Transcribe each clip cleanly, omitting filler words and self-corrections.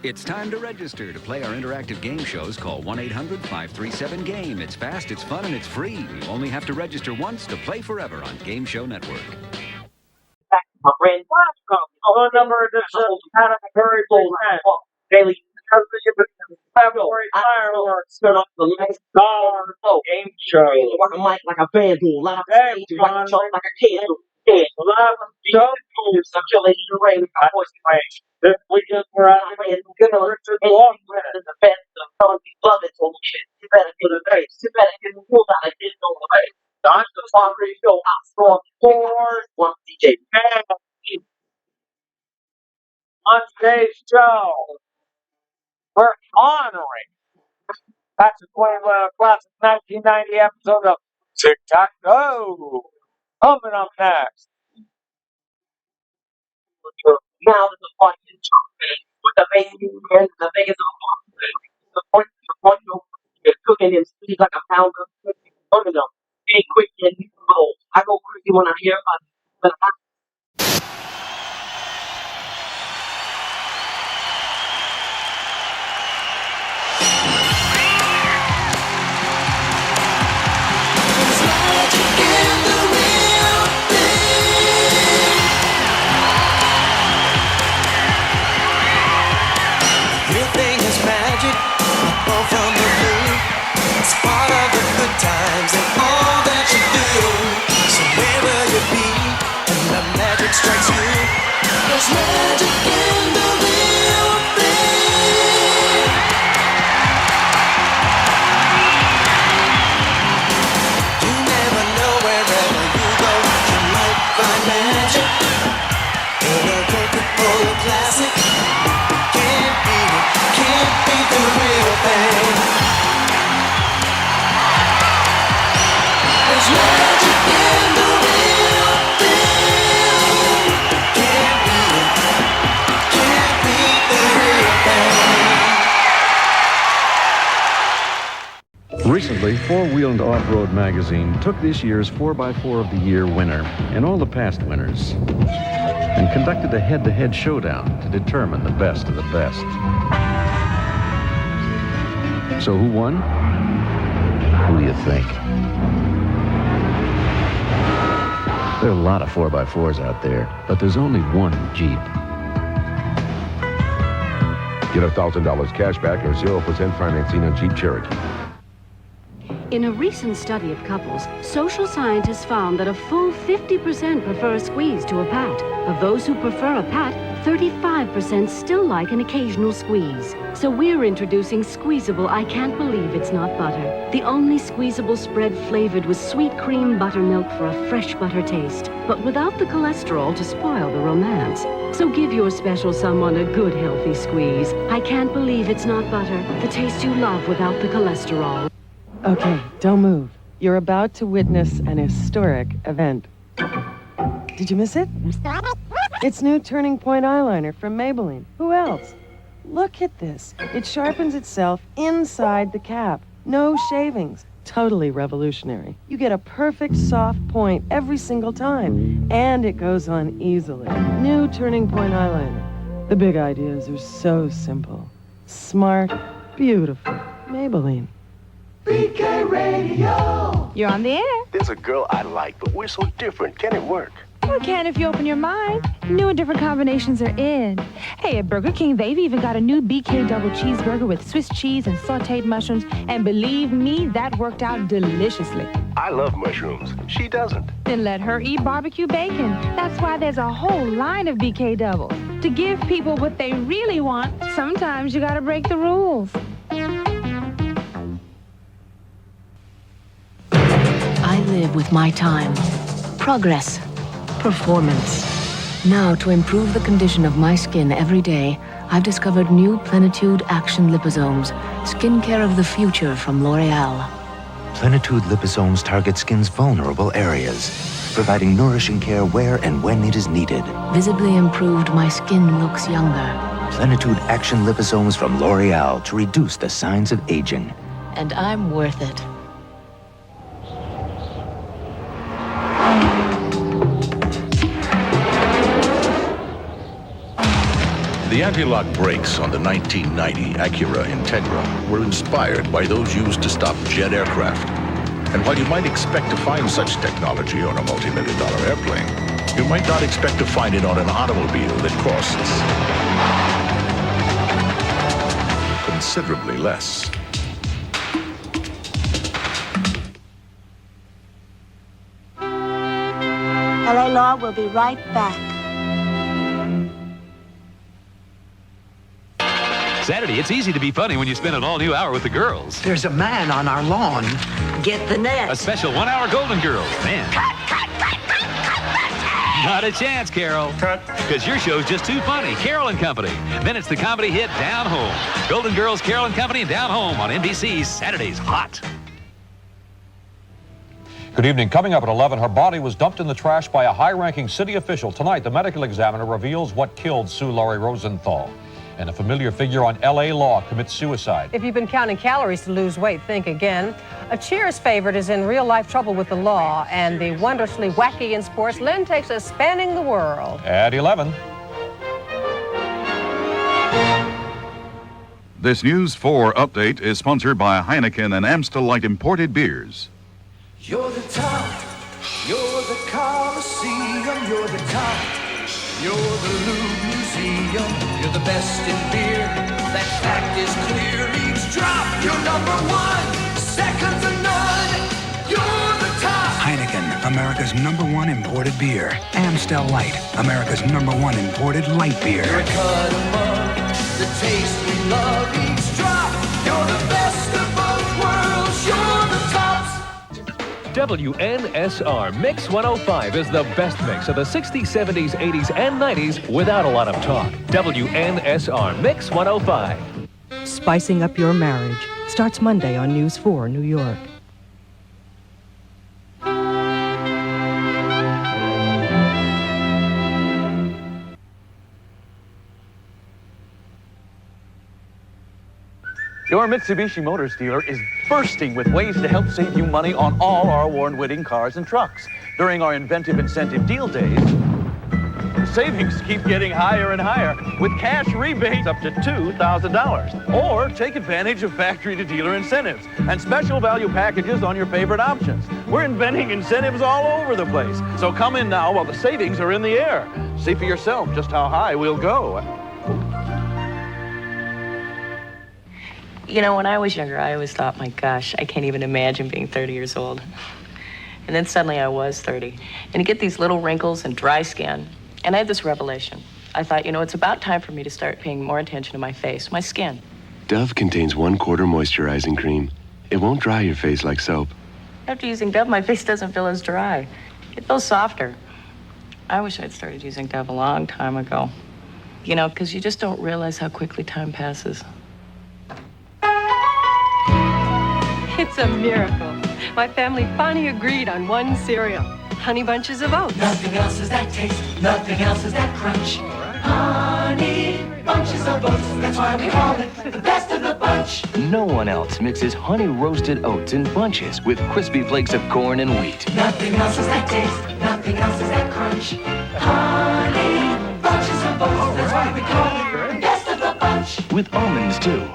It's time to register to play our interactive game shows. Call 1-800-537-GAME. It's fast, it's fun, and it's free. You only have to register once to play forever on Game Show Network. My friend, phone number is out of the very full daily February fireworks. Game show. Work a mic like a bamboo, live Hey, stage like a choke, like a candle. Yeah, Live show. circulation the rain. I voice This weekend we're out and good on Richard Long. the best of telling you love it. So shit, you better get a face. You better get a pull out. I didn't know the face. That's the Father Show. I'm strong. One DJ. On today's show, we're honoring that's the 2011 classic 1990 episode of Tic Tac Go. Coming up next. Now there's a fucking chocolate with the baby and the Vegas the point you're cooking him sweet like a pound of cooking them. Ain't quick and you go. I go crazy when I hear about it. But I Everything is magic, all from the blue. It's part of the good times and all that you do. So where will you be when the magic strikes you? There's magic in the real thing. You never know wherever you go, you might find magic in a Coca-Cola classic. Can't be the real thing. There's magic in the real thing. Can't be the real thing. Recently, Four Wheeled Off-Road magazine took this year's 4x4 of the Year winner and all the past winners and conducted a head-to-head showdown to determine the best of the best. So who won? Who do you think? There are a lot of 4x4s out there, but there's only one Jeep. Get $1,000 cash back or 0% financing on Jeep Cherokee. In a recent study of couples, social scientists found that a full 50% prefer a squeeze to a pat. Of those who prefer a pat, 35% still like an occasional squeeze. So we're introducing Squeezable I Can't Believe It's Not Butter. The only squeezable spread flavored with sweet cream buttermilk for a fresh butter taste, but without the cholesterol to spoil the romance. So give your special someone a good healthy squeeze. I can't believe it's not butter. The taste you love without the cholesterol. Okay, don't move. You're about to witness an historic event. Did you miss it? It's new Turning Point eyeliner from Maybelline. Who else? Look at this. It sharpens itself inside the cap. No shavings. Totally revolutionary. You get a perfect soft point every single time, and it goes on easily. New Turning Point eyeliner. The big ideas are so simple. Smart, beautiful. Maybelline. BK Radio. You're on the air. There's a girl I like, but we're so different. Can it work? Well, it can if you open your mind. New and different combinations are in. Hey, at Burger King, they've even got a new BK double cheeseburger with Swiss cheese and sauteed mushrooms. And believe me, that worked out deliciously. I love mushrooms. She doesn't. Then let her eat barbecue bacon. That's why there's a whole line of BK doubles. To give people what they really want, sometimes you gotta break the rules. I live with my time. Progress. Performance. Now, to improve the condition of my skin every day, I've discovered new Plenitude Action Liposomes, skincare of the future from L'Oreal. Plenitude liposomes target skin's vulnerable areas, providing nourishing care where and when it is needed. Visibly improved, my skin looks younger. Plenitude Action Liposomes from L'Oreal to reduce the signs of aging. And I'm worth it. The anti-lock brakes on the 1990 Acura Integra were inspired by those used to stop jet aircraft. And while you might expect to find such technology on a multi-million-dollar airplane, you might not expect to find it on an automobile that costs considerably less. LA Law will be right back. Saturday, it's easy to be funny when you spend an all-new hour with the girls. There's a man on our lawn. Get the net. A special 1 hour Golden Girls. Man. Cut. Not a chance, Carol. Cut. Because your show's just too funny. Carol and Company. Then it's the comedy hit Down Home. Golden Girls, Carol and Company, and Down Home on NBC. Saturdays hot. Good evening. Coming up at 11, her body was dumped in the trash by a high-ranking city official. Tonight, the medical examiner reveals what killed Sue Laurie Rosenthal. And a familiar figure on LA Law commits suicide. If you've been counting calories to lose weight, think again. A Cheers favorite is in real-life trouble with the law, and the wondrously wacky in sports, Lynn takes us spanning the world. At 11. This News 4 update is sponsored by Heineken and Amstel Light Imported Beers. You're the top, you're the Coliseum, you're the top, you're the Louvre Museum, you're the best in beer, that fact is clear, each drop, you're number one, second to none, you're the top. Heineken, America's #1 imported beer. Amstel Light, America's #1 imported light beer. You're a cut above, the taste we love, each drop, you're the best of both worlds, you're the tops. WNSR Mix 105 is the best mix of the 60s, 70s, 80s, and 90s without a lot of talk. WNSR Mix 105. Spicing up your marriage starts Monday on News 4 New York. Your Mitsubishi Motors dealer is bursting with ways to help save you money on all our award-winning cars and trucks. During our inventive incentive deal days, the savings keep getting higher and higher with cash rebates up to $2,000. Or take advantage of factory-to-dealer incentives and special value packages on your favorite options. We're inventing incentives all over the place. So come in now while the savings are in the air. See for yourself just how high we'll go. You know, when I was younger, I always thought, my gosh, I can't even imagine being 30 years old. And then suddenly I was 30. And you get these little wrinkles and dry skin. And I had this revelation. I thought, you know, it's about time for me to start paying more attention to my face, my skin. Dove contains 1/4 moisturizing cream. It won't dry your face like soap. After using Dove, my face doesn't feel as dry. It feels softer. I wish I'd started using Dove a long time ago. You know, because you just don't realize how quickly time passes. It's a miracle. My family finally agreed on one cereal. Honey Bunches of Oats. Nothing else is that taste, nothing else is that crunch. Honey Bunches of Oats, that's why we call it the best of the bunch. No one else mixes honey roasted oats in bunches with crispy flakes of corn and wheat. Nothing else is that taste, nothing else is that crunch. Honey Bunches of Oats, that's why we call it the best of the bunch. With almonds, too.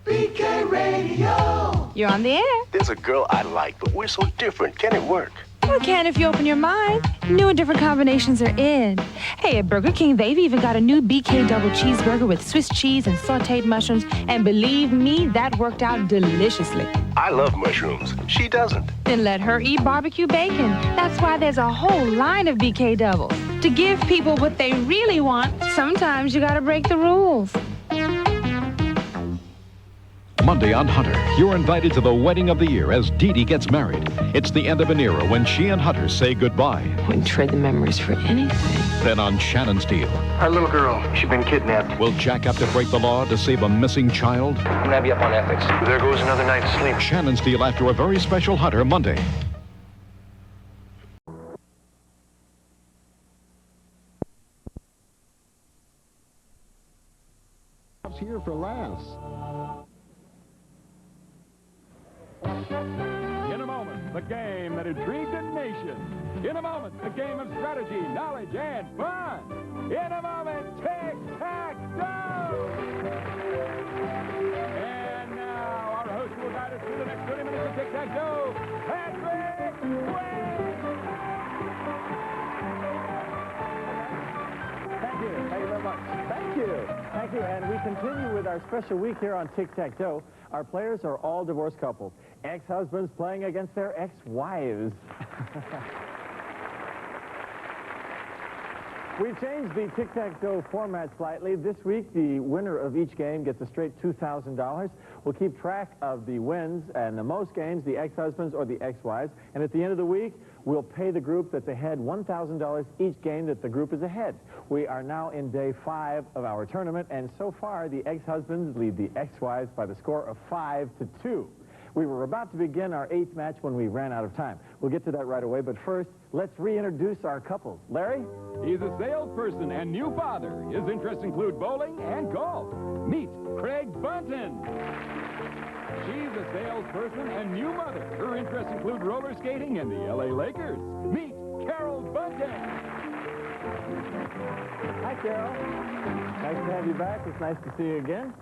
BK Radio. You're on the air. There's a girl I like, but we're so different. Can it work? You can if you open your mind. New and different combinations are in. Hey, at Burger King, they've even got a new BK double cheeseburger with Swiss cheese and sauteed mushrooms. And believe me, that worked out deliciously. I love mushrooms. She doesn't. Then let her eat barbecue bacon. That's why there's a whole line of BK doubles. To give people what they really want, sometimes you gotta break the rules. Monday on Hunter, you're invited to the wedding of the year as Dee Dee gets married. It's the end of an era when she and Hunter say goodbye. Wouldn't trade the memories for anything. Then on Shannon's Deal, Our little girl, she's been kidnapped. will Jack have to break the law to save a missing child? I'm gonna have you up on ethics. There goes another night of sleep. Shannon's Deal after a very special Hunter Monday. Here for laughs. In a moment, the game that intrigued a nation. In a moment, a game of strategy, knowledge, and fun. In a moment, tic-tac-toe! And now, our host will guide us through the next 30 minutes of tic-tac-toe, Patrick Quinn! Thank you. Thank you very much. Thank you. Thank you. And we continue with our special week here on Tic-Tac-Toe. Our players are all divorced couples. Ex-husbands playing against their ex-wives. We've changed the tic-tac-toe format slightly. This week, the winner of each game gets a straight $2,000. We'll keep track of the wins and the most games, the ex-husbands or the ex-wives. And at the end of the week, we'll pay the group that's ahead $1,000 each game that the group is ahead. We are now in day 5 of our tournament, and so far, the ex-husbands lead the ex-wives by the score of 5-2. We were about to begin our 8th match when we ran out of time. We'll get to that right away, but first, let's reintroduce our couples. Larry? He's a salesperson and new father. His interests include bowling and golf. Meet Craig Bunton. She's a salesperson and new mother. Her interests include roller skating and the LA Lakers. Meet Carol Bunton. Hi, Carol. Nice to have you back. It's nice to see you again.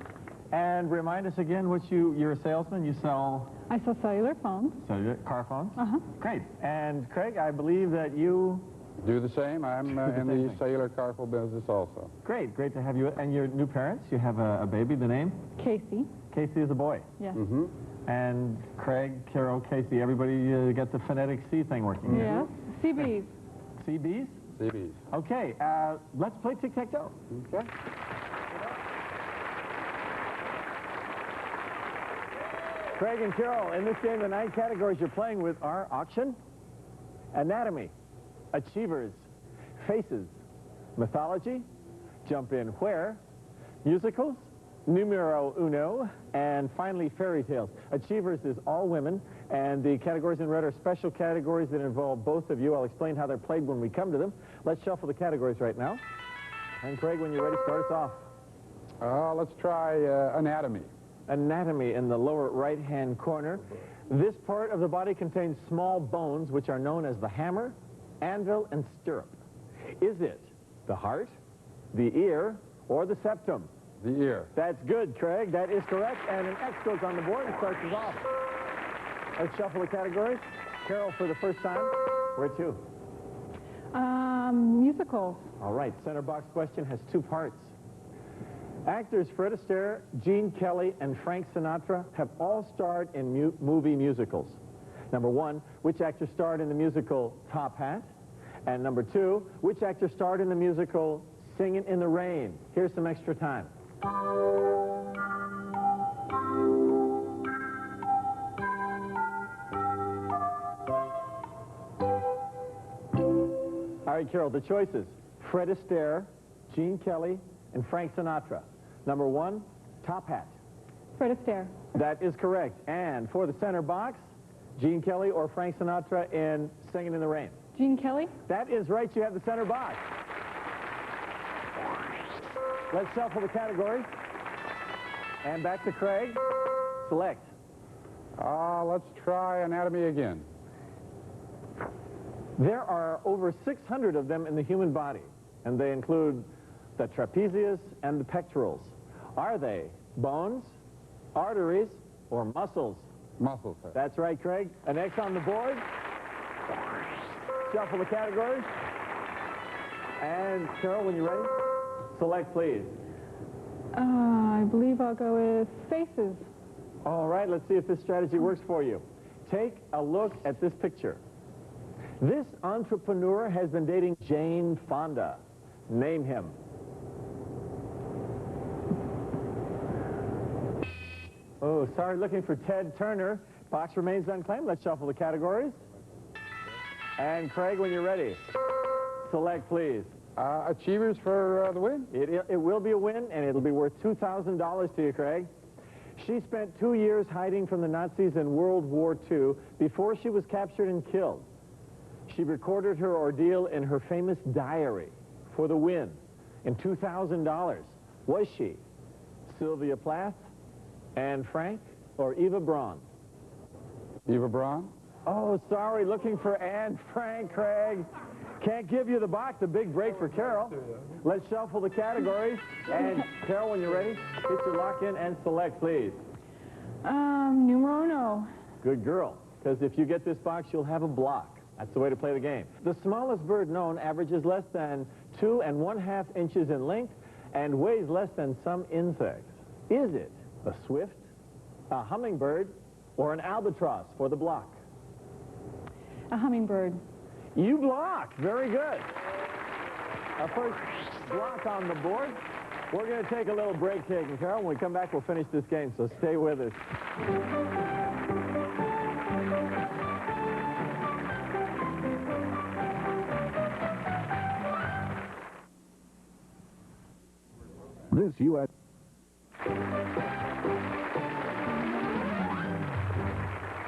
And remind us again what you're a salesman. You sell... I sell cellular phones. Cellular car phones? Uh-huh. Great. And Craig, I believe that you... Do the same. I'm in the cellular car phone business also. Great. Great to have you. And your new parents, you have a baby. The name? Casey. Casey is a boy. Yes. Mm-hmm. And Craig, Carol, Casey, everybody got the phonetic C thing working. Yes. CBs. CBs? CBs. Okay. Let's play tic-tac-toe. Okay. Craig and Carol, in this game, the 9 categories you're playing with are auction, anatomy, achievers, faces, mythology, jump in where, musicals, numero uno, and finally fairy tales. Achievers is all women, and the categories in red are special categories that involve both of you. I'll explain how they're played when we come to them. Let's shuffle the categories right now. And Craig, when you're ready, start us off. Let's try anatomy. Anatomy in the lower right-hand corner. This part of the body contains small bones, which are known as the hammer, anvil, and stirrup. Is it the heart, the ear, or the septum? The ear. That's good, Craig. That is correct. And an X goes on the board and starts us off. Let's shuffle the categories. Carol, for the first time, where to? Musicals. All right. Center box question has 2 parts. Actors Fred Astaire, Gene Kelly, and Frank Sinatra have all starred in movie musicals. Number 1, which actor starred in the musical Top Hat? And number 2, which actor starred in the musical Singin' in the Rain? Here's some extra time. All right, Carol, the choices. Fred Astaire, Gene Kelly, and Frank Sinatra. Number 1, Top Hat. Fred Astaire. That is correct. And for the center box, Gene Kelly or Frank Sinatra in Singin' in the Rain? Gene Kelly. That is right. You have the center box. Let's shuffle the category. And back to Craig. Select. Let's try anatomy again. There are over 600 of them in the human body, and they include the trapezius and the pectorals. Are they bones, arteries, or muscles? Muscles, sir. That's right, Craig. An X on the board. Shuffle the categories. And Carol, when you're ready, select, please. I believe I'll go with faces. All right, let's see if this strategy works for you. Take a look at this picture. This entrepreneur has been dating Jane Fonda. Name him. Oh, sorry, looking for Ted Turner. Box remains unclaimed. Let's shuffle the categories. And Craig, when you're ready, select, please. Achievers for the win? It will be a win, and it'll be worth $2,000 to you, Craig. She spent 2 years hiding from the Nazis in World War II before she was captured and killed. She recorded her ordeal in her famous diary for the win in $2,000. Was she Sylvia Plath, Anne Frank, or Eva Braun? Eva Braun? Oh, sorry, looking for Anne Frank, Craig. Can't give you the box. A big break for Carol. Let's shuffle the categories. And Carol, when you're ready, hit your lock in and select, please. Numero uno. Good girl, because if you get this box, you'll have a block. That's the way to play the game. The smallest bird known averages less than 2 1/2 inches in length and weighs less than some insects. Is it a swift, a hummingbird, or an albatross for the block? A hummingbird. You block. Very good. Our first block on the board. We're going to take a little break, taking Carol. When we come back, we'll finish this game, so stay with us. This U.S.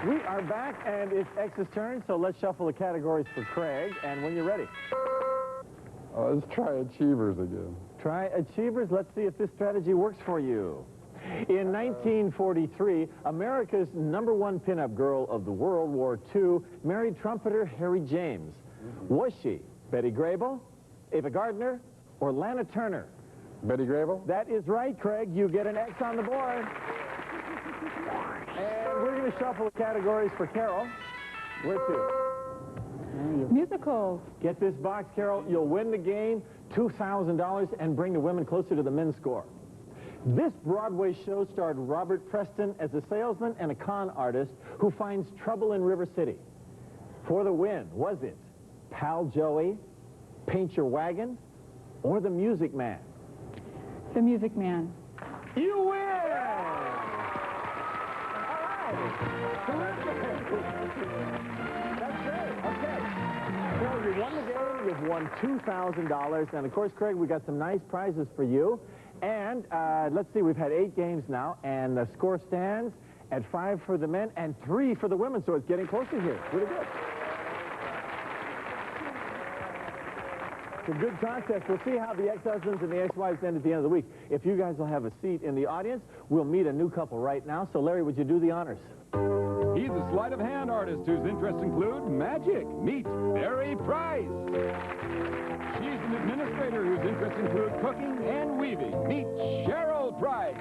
We are back, and it's X's turn, so let's shuffle the categories for Craig. And when you're ready. Let's try Achievers again. Try Achievers. Let's see if this strategy works for you. In 1943, America's #1 pinup girl of the World War II married trumpeter Harry James. Was she Betty Grable, Ava Gardner, or Lana Turner? Betty Grable? That is right, Craig. You get an X on the board. And we're going to shuffle the categories for Carol. Where to? Musicals. Get this box, Carol. You'll win the game, $2,000, and bring the women closer to the men's score. This Broadway show starred Robert Preston as a salesman and a con artist who finds trouble in River City. For the win, was it Pal Joey, Paint Your Wagon, or The Music Man? The Music Man. You win! All right. That's great. Okay. Carol, you won the game. You've won $2,000. And, of course, Craig, we got some nice prizes for you. And let's see, we've had 8 games now, and the score stands at 5 for the men and 3 for the women, so it's getting closer here. Really good. It's a good contest. We'll see how the ex-husbands and the ex-wives end at the end of the week. If you guys will have a seat in the audience, we'll meet a new couple right now. So, Larry, would you do the honors? He's a sleight-of-hand artist whose interests include magic. Meet Barry Price. She's an administrator whose interests include cooking and weaving. Meet Cheryl Price.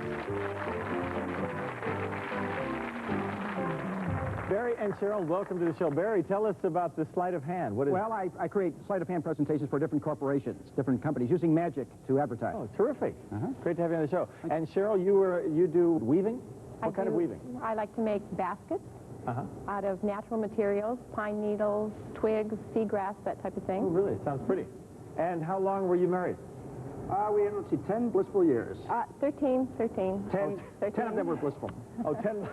Barry and Cheryl, welcome to the show. Barry, tell us about the sleight of hand. What is Well, I create sleight of hand presentations for different corporations, different companies, using magic to advertise. Oh, terrific. Great to have you on the show. And Cheryl, you do weaving? What kind of weaving? I like to make baskets out of natural materials, pine needles, twigs, seagrass, that type of thing. Oh, really? Sounds pretty. And how long were you married? We had, let's see, 10 blissful years. 13. 10 of them were blissful. Oh, 10.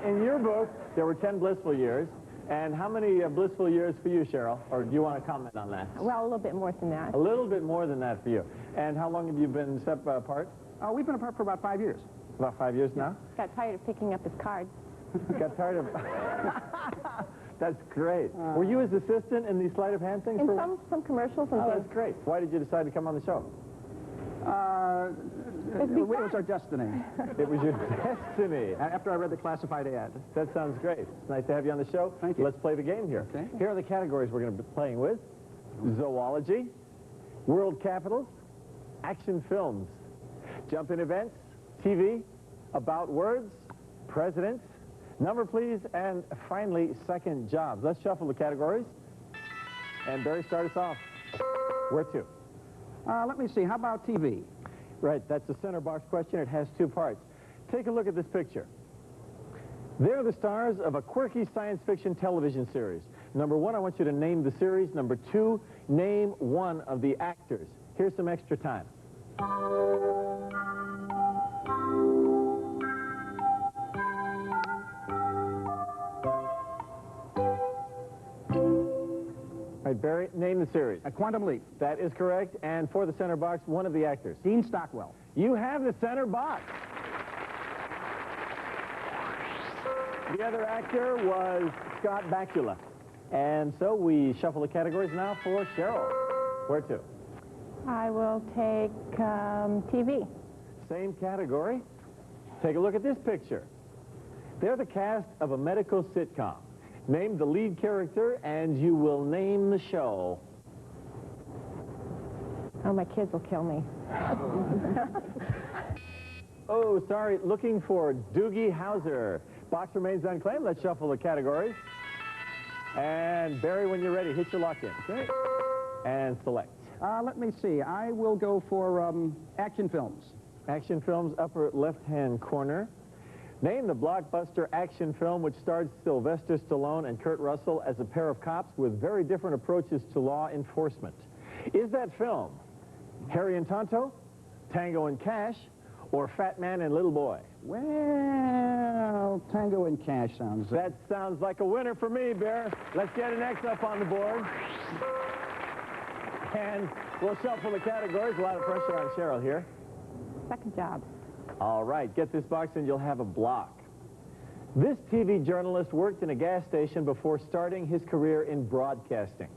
In your book, there were 10 blissful years. And how many blissful years for you, Cheryl? Or do you want to comment on that? Well, a little bit more than that. A little bit more than that for you. And how long have you been apart? We've been apart for about 5 years. About 5 years now? Got tired of picking up his cards. Got tired of... That's great. Were you his assistant in these sleight of hand things? In some commercials and things. That's great. Why did you decide to come on the show? It was our destiny. It was your destiny. After I read the classified ad. That sounds great. It's nice to have you on the show. Thank you. Let's play the game here. Okay. Here are the categories we're going to be playing with. Zoology, world capitals, action films, jump-in events, TV, about words, presidents, number please, and finally, second jobs. Let's shuffle the categories. And Barry, start us off. Where to? Let me see. How about TV? Right, that's the center box question. It has 2 parts. Take a look at this picture. They're the stars of a quirky science fiction television series. Number 1, I want you to name the series. Number 2, name one of the actors. Here's some extra time. All right, Barry, name the series. A Quantum Leap. That is correct. And for the center box, one of the actors. Dean Stockwell. You have the center box. The other actor was Scott Bakula. And so we shuffle the categories now for Cheryl. Where to? I will take TV. Same category. Take a look at this picture. They're the cast of a medical sitcom. Name the lead character, and you will name the show. Oh, my kids will kill me. Oh, sorry, looking for Doogie Howser. Box remains unclaimed. Let's shuffle the categories. And Barry, when you're ready, hit your lock in. Okay. And select. Let me see. I will go for action films. Action films, upper left-hand corner. Name the blockbuster action film which stars Sylvester Stallone and Kurt Russell as a pair of cops with very different approaches to law enforcement. Is that film Harry and Tonto, Tango and Cash, or Fat Man and Little Boy? Well, Tango and Cash sounds... That sounds like a winner for me, Bear. Let's get an X up on the board. And we'll shuffle the categories. A lot of pressure on Cheryl here. Second job. All right, get this box and you'll have a block. This TV journalist worked in a gas station before starting his career in broadcasting.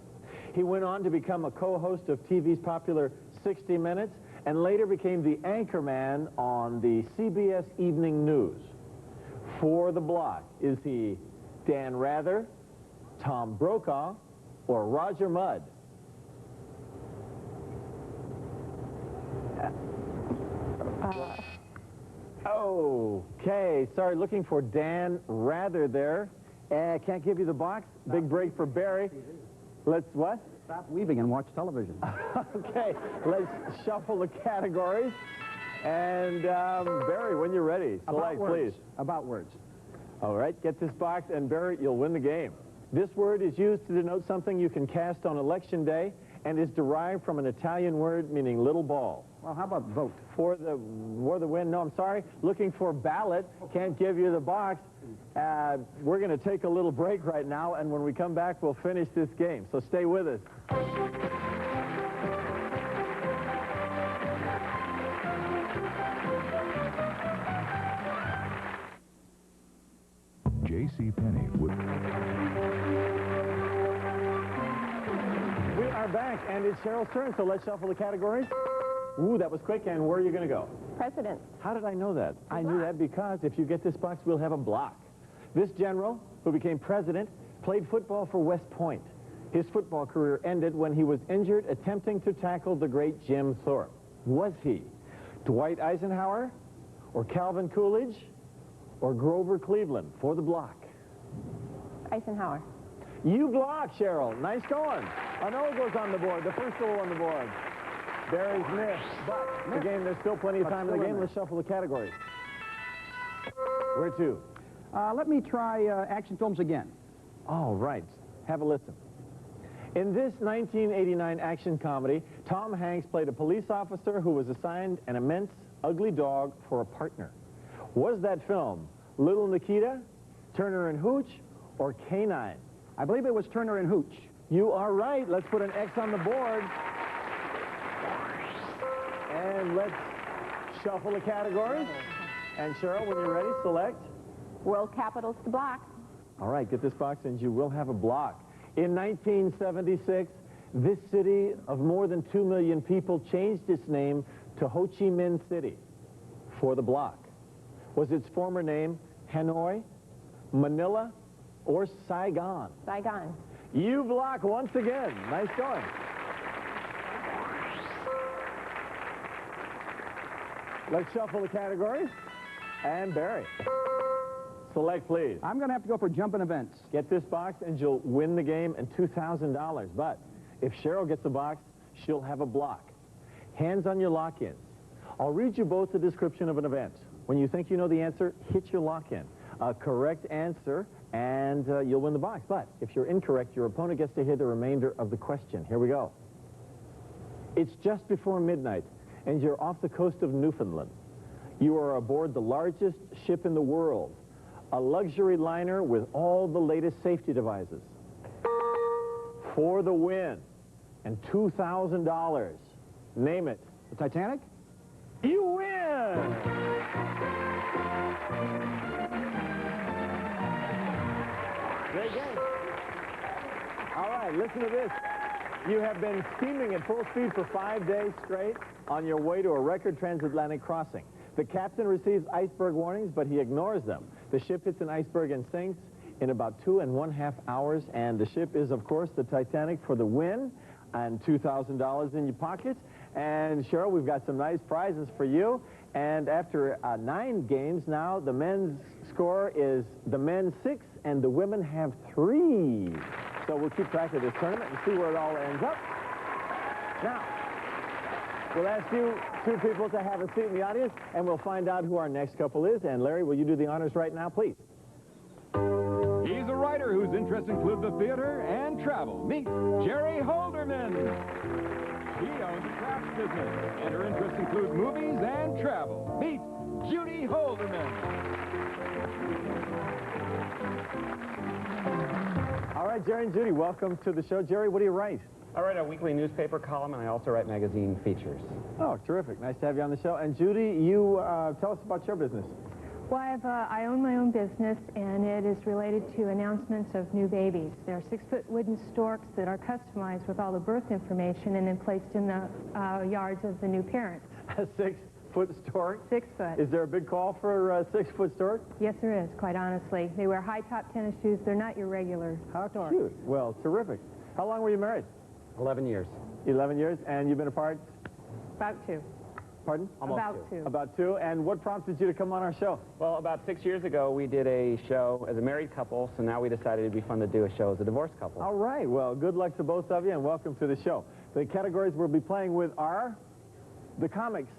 He went on to become a co-host of TV's popular 60 Minutes and later became the anchorman on the CBS Evening News. For the block, is he Dan Rather, Tom Brokaw, or Roger Mudd? Okay, sorry, looking for Dan Rather there. Can't give you the box. Big break for Barry. Let's what? Stop weaving and watch television. Okay, let's shuffle the categories. And Barry, when you're ready, select, please. About words. All right, get this box, and Barry, you'll win the game. This word is used to denote something you can cast on Election Day and is derived from an Italian word meaning little ball. Well, how about vote? For the win. No, I'm sorry. Looking for ballot. Can't give you the box. We're going to take a little break right now, and when we come back, we'll finish this game. So stay with us. JCPenney would... We are back, and it's Cheryl's turn, so let's shuffle the categories. Ooh, that was quick, and where are you going to go? President. How did I know that? I knew that because if you get this box, we'll have a block. This general, who became president, played football for West Point. His football career ended when he was injured attempting to tackle the great Jim Thorpe. Was he Dwight Eisenhower, or Calvin Coolidge, or Grover Cleveland? For the block. Eisenhower. You block, Cheryl. Nice going. An O goes on the board, the first O on the board. Barry's missed, but the game, there's still plenty of time in the game. Let's shuffle the categories. Where to? Let me try action films again. All right. Have a listen. In this 1989 action comedy, Tom Hanks played a police officer who was assigned an immense, ugly dog for a partner. Was that film Little Nikita, Turner and Hooch, or K-9? I believe it was Turner and Hooch. You are right. Let's put an X on the board. And let's shuffle the categories. And Cheryl, when you're ready, select. World capitals to block. All right, get this box and you will have a block. In 1976, this city of more than 2 million people changed its name to Ho Chi Minh City. For the block. Was its former name Hanoi, Manila, or Saigon? Saigon. You block once again. Nice going. Let's shuffle the categories. And Barry. Select, please. I'm going to have to go for jumping events. Get this box and you'll win the game and $2,000. But if Cheryl gets a box, she'll have a block. Hands on your lock-ins. I'll read you both the description of an event. When you think you know the answer, hit your lock-in. A correct answer, and you'll win the box. But if you're incorrect, your opponent gets to hear the remainder of the question. Here we go. It's just before midnight, and you're off the coast of Newfoundland. You are aboard the largest ship in the world, a luxury liner with all the latest safety devices. For the win and $2,000. Name it. The Titanic? You win! Great game. All right, listen to this. You have been steaming at full speed for 5 days straight on your way to a record transatlantic crossing. The captain receives iceberg warnings, but he ignores them. The ship hits an iceberg and sinks. in about 2.5 hours. And the ship is, of course, the Titanic for the win and $2,000 in your pockets. And Cheryl, we've got some nice prizes for you. And after 9 games now, the men's score is the men 6 and the women have 3. So we'll keep track of this tournament and see where it all ends up. Now, we'll ask you 2 people to have a seat in the audience, and we'll find out who our next couple is. And Larry, will you do the honors right now, please? He's a writer whose interests include the theater and travel. Meet Jerry Holderman. He owns a crafts business, and her interests include movies and travel. Meet Judy Holderman. All right, Jerry and Judy, welcome to the show. Jerry, what do you write? I write a weekly newspaper column, and I also write magazine features. Oh, terrific. Nice to have you on the show. And Judy, you tell us about your business. Well, I own my own business, and it is related to announcements of new babies. They're 6-foot wooden storks that are customized with all the birth information and then placed in the yards of the new parents. A 6-foot stork? 6 foot. Is there a big call for a 6-foot stork? Yes, there is, quite honestly. They wear high-top tennis shoes. They're not your regular stork. Cute. Well, terrific. How long were you married? 11 years. 11 years. And you've been apart? About 2. Pardon? About 2. About 2. And what prompted you to come on our show? Well, about 6 years ago, we did a show as a married couple, so now we decided it'd be fun to do a show as a divorced couple. All right. Well, good luck to both of you, and welcome to the show. The categories we'll be playing with are the comics.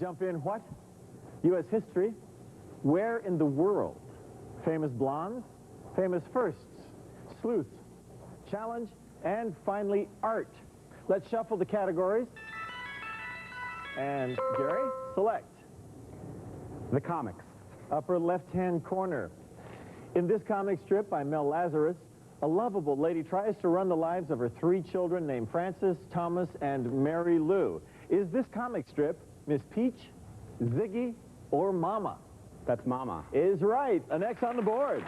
Jump in what? U.S. history. Where in the world? Famous blondes. Famous firsts. Sleuth. Challenge. And finally, art. Let's shuffle the categories. And Jerry, select. The comics. Upper left-hand corner. In this comic strip by Mel Lazarus, a lovable lady tries to run the lives of her 3 children named Francis, Thomas, and Mary Lou. Is this comic strip Miss Peach, Ziggy, or Mama? That's Mama. Is right. An X on the board.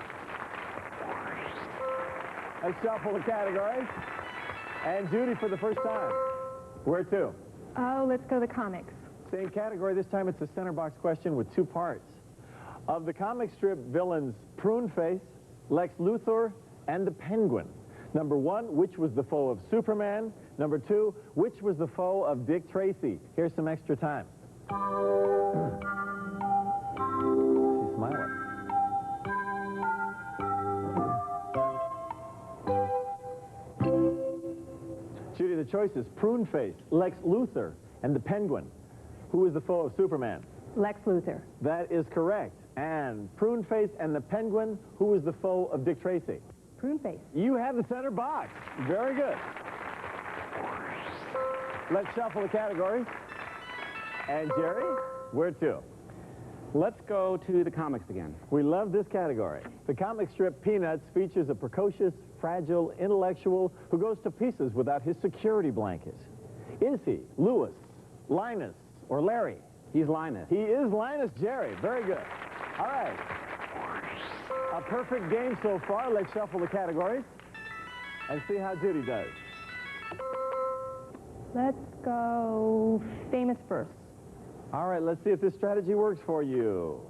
Let's shuffle the categories. And Judy, for the first time, where to? Oh, let's go to comics. Same category. This time it's a center box question with 2 parts. Of the comic strip villains Prune Face, Lex Luthor, and the Penguin. Number 1, which was the foe of Superman? Number 2, which was the foe of Dick Tracy? Here's some extra time. She's smiling. Judy, the choices: Prune Face, Lex Luthor, and the Penguin. Who is the foe of Superman? Lex Luthor. That is correct. And Prune Face and the Penguin, who is the foe of Dick Tracy? Prune Face. You have the center box. Very good. Let's shuffle the categories. And Jerry, where to? Let's go to the comics again. We love this category. The comic strip Peanuts features a precocious, fragile intellectual who goes to pieces without his security blanket. Is he Louis, Linus, or Larry? He's Linus. He is Linus. Jerry. Very good. All right. A perfect game so far. Let's shuffle the categories and see how Judy does. Let's go famous first. All right, let's see if this strategy works for you.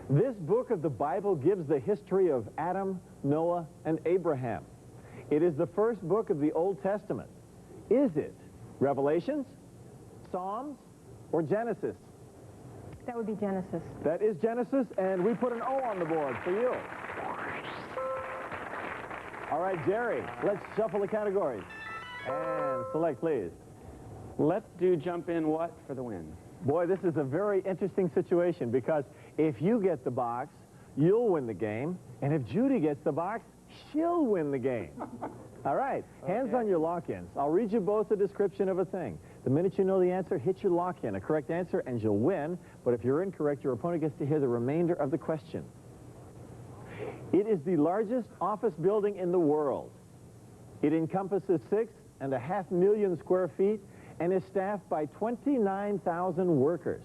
This book of the Bible gives the history of Adam, Noah, and Abraham. It is the first book of the Old Testament. Is it Revelations, Psalms, or Genesis? That would be Genesis. That is Genesis, and we put an O on the board for you. All right, Jerry, let's shuffle the categories. And select, please. Let's do jump in what for the win? Boy, this is a very interesting situation because if you get the box, you'll win the game. And if Judy gets the box, she'll win the game. All right, hands on your lock-ins. I'll read you both a description of a thing. The minute you know the answer, hit your lock-in, a correct answer, and you'll win. But if you're incorrect, your opponent gets to hear the remainder of the question. It is the largest office building in the world. It encompasses 6.5 million square feet and is staffed by 29,000 workers.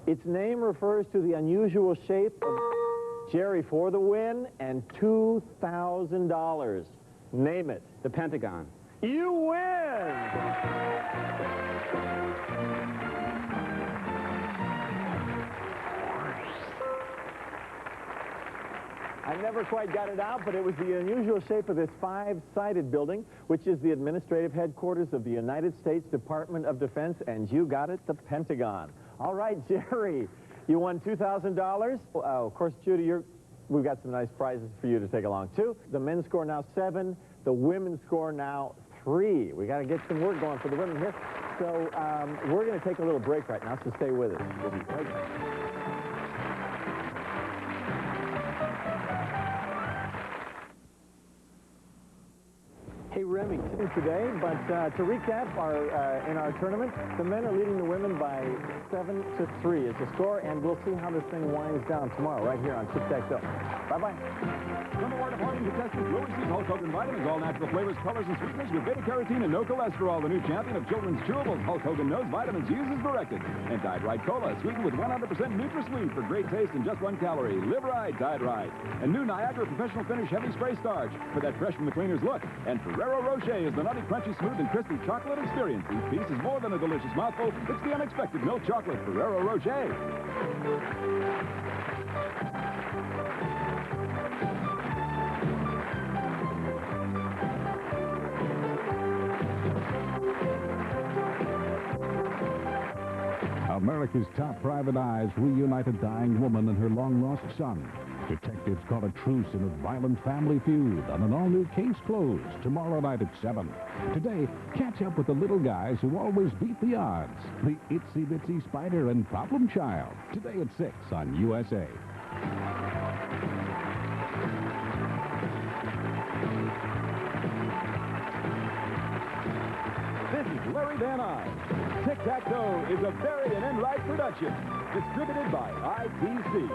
Its name refers to the unusual shape of Jerry for the win and $2,000. Name it. The Pentagon. You win! I never quite got it out, but it was the unusual shape of this five-sided building, which is the administrative headquarters of the United States Department of Defense, and you got it, the Pentagon. All right, Jerry, you won $2,000. Of course, Judy, we've got some nice prizes for you to take along, too. The men's score now 7, the women's score now 3. We got to get some work going for the women here. So we're going to take a little break right now, so stay with us. We'll be right back. Hey, Remy, today, but to recap, in our tournament, the men are leading the women by 7-3 is the score, and we'll see how this thing winds down tomorrow, right here on Tic-Tac-Toe. Bye-bye. From award departing contestants will receive Hulk Hogan vitamins, all natural flavors, colors, and sweeteners with beta-carotene and no cholesterol. The new champion of children's chewables, Hulk Hogan knows vitamins uses directed. And Tide Right Cola, sweetened with 100% NutraSweet for great taste and just 1 calorie. Live right, Tide Right. And new Niagara Professional Finish Heavy Spray Starch for that fresh from the cleaner's look. And Ferrero Rocher is the nutty, crunchy, smooth, and crispy chocolate experience. Each piece is more than a delicious mouthful. It's the unexpected milk chocolate Ferrero Rocher. America's top private eyes reunite a dying woman and her long-lost son. Detectives call a truce in a violent family feud on an all-new Case Closed tomorrow night at 7. Today, catch up with the little guys who always beat the odds. The Itsy Bitsy Spider and Problem Child. Today at 6 on USA. This is Larry Van Eyck. Tic-Tac-Toe is a Barry and Enright production, distributed by ITC.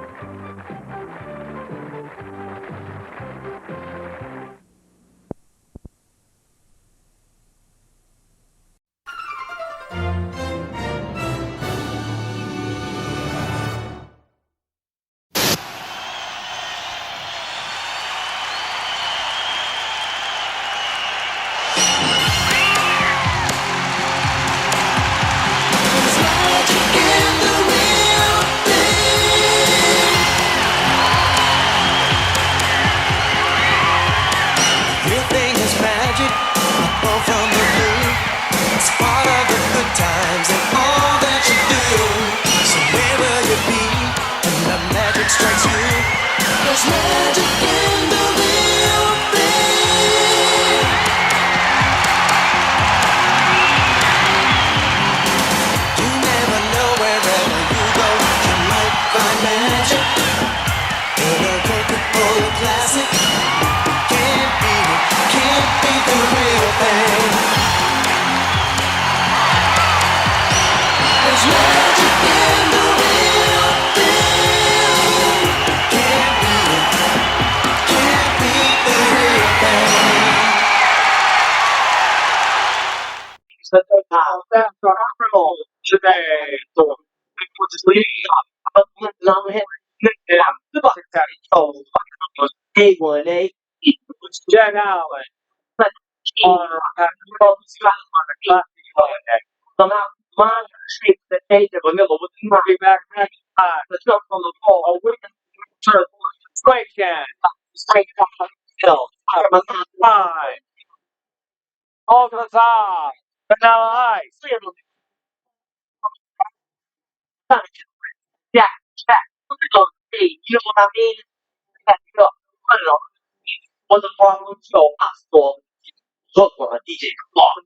A1A, Jack Allen, shape the edge of vanilla with the back the truck on the pole, a wicked turn, straight can, straight hill, five, all the time, vanilla ice, Jack, you know what I mean? Put it on. Was a problem, so I saw look for a DJ Clark.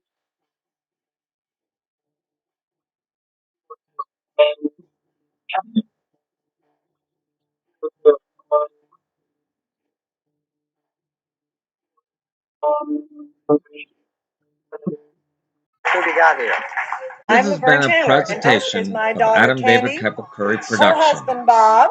Who we got here? This has been a presentation of Adam David Couple Curry Production. Husband Bob.